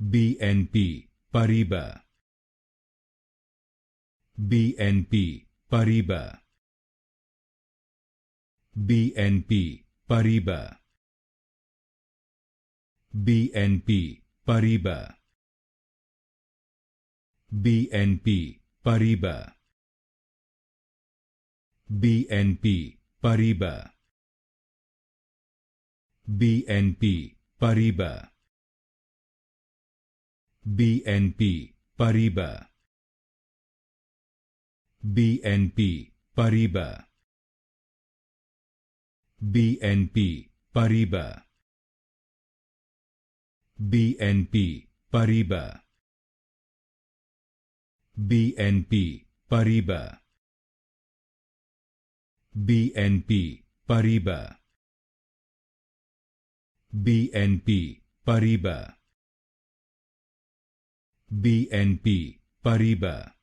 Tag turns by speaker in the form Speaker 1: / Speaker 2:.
Speaker 1: BNP Paribas, BNP Paribas, BNP Paribas, BNP Paribas, BNP Paribas, BNP Paribas, BNP Paribas, BNP Paribas, BNP Paribas, BNP Paribas, BNP Paribas, BNP Paribas, BNP Paribas, BNP Paribas, BNP Paribas,